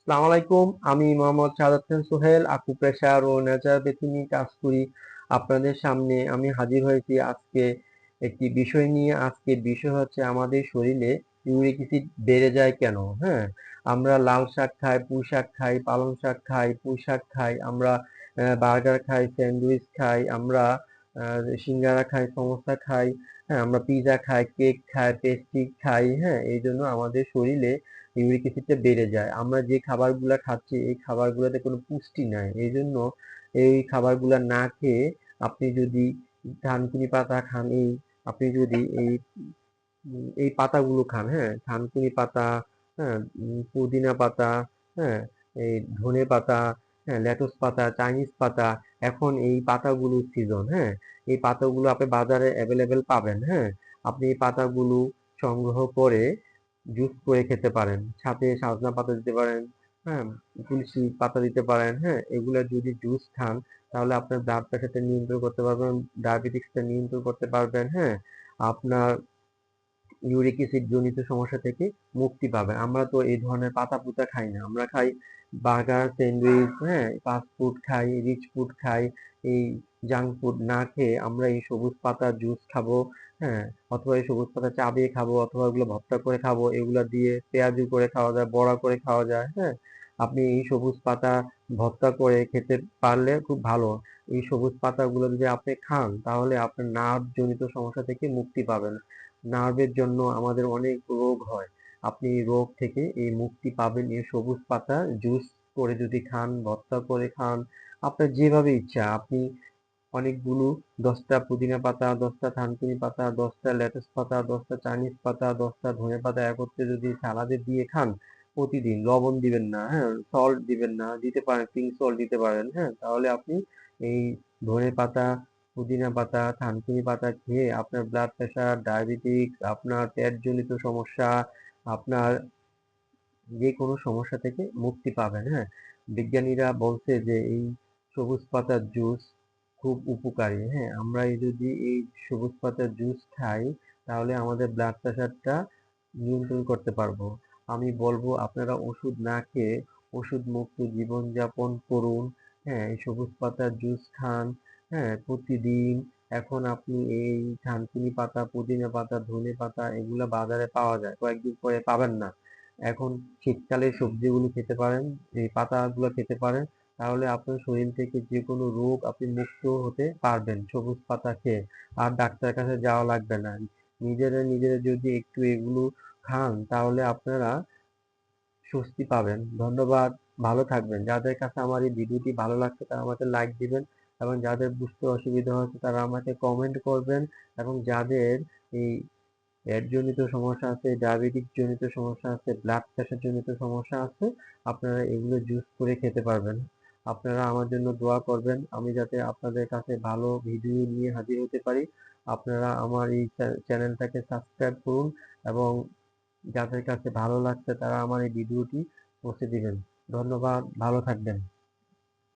আসসালামু আলাইকুম। আমি মোহাম্মদ সাদাত হোসেন সোহেল, আকুপ্রেশার ও ন্যাচারোপ্যাথি নিয়ে কাজ করি। আপনাদের সামনে আমি হাজির হয়েছি আজকে একটি বিষয় নিয়ে। আজকের বিষয় হচ্ছে আমাদের শরীরে ইউরিক অ্যাসিড বেড়ে যায় কেন। হ্যাঁ, আমরা লাল শাক খাই, পুঁই শাক খাই, পালং শাক খাই, পুঁই শাক খাই, আমরা বার্গার খাই, স্যান্ডউইচ খাই, আমরা সিঙ্গারা খাই, সমোসা খাই, হ্যাঁ, আমরা পিৎজা খাই, কেক খাই, পেস্ট্রি খাই। হ্যাঁ, এই জন্য আমাদের শরীরে ইউরিক অ্যাসিডটা বেড়ে যায়। আমরা যে খাবারগুলা খাচ্ছি এই খাবারগুলোতে কোনো পুষ্টি নাই, এই জন্য এই খাবারগুলা না খেয়ে আপনি যদি থানকুনি পাতা খান, আপনি যদি এই পাতাগুলো খান, হ্যাঁ, থানকুনি পাতা, হ্যাঁ, পুদিনা পাতা, হ্যাঁ, এই ধনে পাতা, হ্যাঁ, লেটুস পাতা, চাইনিজ পাতা, এখন এই পাতাগুলোর সিজন। হ্যাঁ, এই পাতাগুলো আপনি বাজারে অ্যাভেলেবেল পাবেন। হ্যাঁ, আপনি এই পাতাগুলো সংগ্রহ করে জুস করে খেতে পারেন, সাথে সজনা পাতা দিতে পারেন, হ্যাঁ, তুলসী পাতা দিতে পারেন। হ্যাঁ, এগুলা যদি জুস খান তাহলে আপনার ব্লাড প্রেশারটা নিয়ন্ত্রণ করতে পারবেন, ডায়াবেটিক্সটা নিয়ন্ত্রণ করতে পারবেন। হ্যাঁ, আপনার ইউরিক অ্যাসিড জনিত সমস্যা থেকে মুক্তি পাবেন। আমরা তো এই ধরনের পাতা পুতা খাই না, আমরা খাই বার্গার, স্যান্ডউইচ, হ্যাঁ, ফাস্ট ফুড খাই, রিচ ফুড খাই। এই জাঙ্ক ফুড না খেয়ে আমরা এই সবুজ পাতা জুস খাবো, হ্যাঁ, অথবা এই সবুজ পাতা চা দিয়ে খাবো, অথবা এগুলো ভর্তা করে খাবো, এগুলা দিয়ে পেঁয়াজু করে খাওয়া যায়, বড়া করে খাওয়া যায়। হ্যাঁ, আপনি এই সবুজ পাতা ভর্তা করে খেতে পারলে খুব ভালো। এই সবুজ পাতাগুলো যদি আপনি খান তাহলে আপনার নার্ভ জনিত সমস্যা থেকে মুক্তি পাবেন। নার্ভের জন্য আমাদের অনেক রোগ হয়, আপনি এই রোগ থেকে এই মুক্তি পাবেন এই সবুজ পাতা জুস করে যদি খান, ভর্তা করে খান, আপনার যেভাবে ইচ্ছা। আপনি অনেকগুলো 10টা পুদিনা পাতা, 10টা থানকুনি পাতা, 10টা লেটুস পাতা, 10টা চাইনিজ পাতা, 10টা ধনে পাতা একত্রে যদি সালাদে দিয়ে খান প্রতিদিন, লবণ দিবেন না, হ্যাঁ, সল্ট দিবেন না, দিতে পারেন পিঙ্ক সল্ট দিতে পারেন। হ্যাঁ, তাহলে আপনি এই ধনে পাতা, পুদিনা পাতা, থানকুনি পাতা খেয়ে আপনার ব্লাড প্রেশার, ডায়াবেটিক্স, আপনার পেটজনিত সমস্যা, আপনার যে কোনো সমস্যা থেকে মুক্তি পাবেন। হ্যাঁ, বিজ্ঞানীরা বলছে যে এই সবুজ পাতার জুস খুব উপকারী। হ্যাঁ, আমরা যদি এই সবুজ পাতার জুস খাই তাহলে আমাদের ব্লাড প্রেশারটা নিয়ন্ত্রণ করতে পারবো। আমি বলবো আপনারা ওষুধ না খেয়ে ওষুধ মুক্ত জীবনযাপন করুন। হ্যাঁ, এই সবুজ পাতার জুস খান, হ্যাঁ, প্রতিদিন। এখন আপনি এই থানকুনি পাতা, পুদিনা পাতা, ধনে পাতা এগুলা বাজারে পাওয়া যায়, কয়েকদিন পরে পাবেন না। এখন শীতকালে সবজিগুলো খেতে পারেন, এই পাতাগুলো খেতে পারেন, তাহলে আপনার শরীর থেকে যে কোনো রোগ আপনি মুক্ত হতে পারবেন সবুজ পাতা খেয়ে। আর ডাক্তারের কাছে যাওয়া লাগবে না। নিজেরা নিজেরা যদি একটু এগুলো খান তাহলে আপনারা স্বস্তি পাবেন। ধন্যবাদ, ভালো থাকবেন। যাদের কাছে আমার এই ভিডিওটি ভালো লাগছে তারা আমাকে লাইক দিবেন, এবং যাদের বুঝতে অসুবিধা হচ্ছে তারা আমাকে কমেন্ট করবেন, এবং যাদের এই পেট জনিত সমস্যা আছে, ডায়াবেটিক জনিত সমস্যা আছে, ব্লাড প্রেশার জনিত সমস্যা আছে, আপনারা এগুলো জুস করে খেতে পারবেন। আপনারা আমার জন্য দোয়া করবেন, আমি যাতে আপনাদের কাছে ভালো ভিডিও নিয়ে হাজির হতে পারি। আপনারা আমার এই চ্যানেলটাকে সাবস্ক্রাইব করুন, এবং যাদের কাছে ভালো লাগছে তারা আমার এই ভিডিওটি পৌঁছে দিবেন। ধন্যবাদ, ভালো থাকবেন।